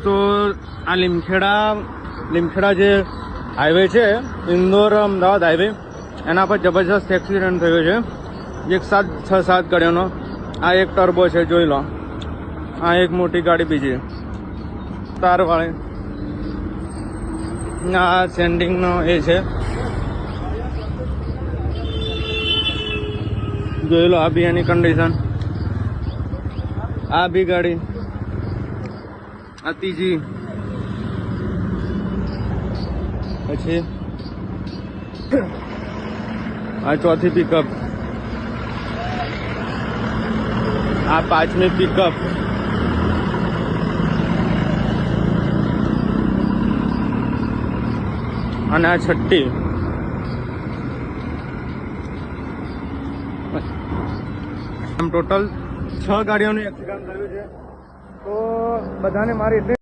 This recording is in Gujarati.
તો આ લીમખેડા જે હાઈવે છે, ઇન્દોર અમદાવાદ હાઈવે, એના પર જબરજસ્ત એક્સિડન્ટ થયો છે. એક 6-7 ગાડીઓનો. આ એક ટર્બો છે, જોઈ લો. આ એક મોટી ગાડી, બીજી તારવાળી. આ સેન્ડિંગનો એ છે, જોઈ લો. આ બી એની કન્ડિશન. આ બી ગાડી, આ ત્રીજી, પછી આ ચોથી પિકઅપ, આ પાંચમી પિકઅપ, અને આ છઠ્ઠી. આમ ટોટલ 6 ગાડીઓનું એક્સિડન્ટ થયું છે. તો બધાને મારી એટલી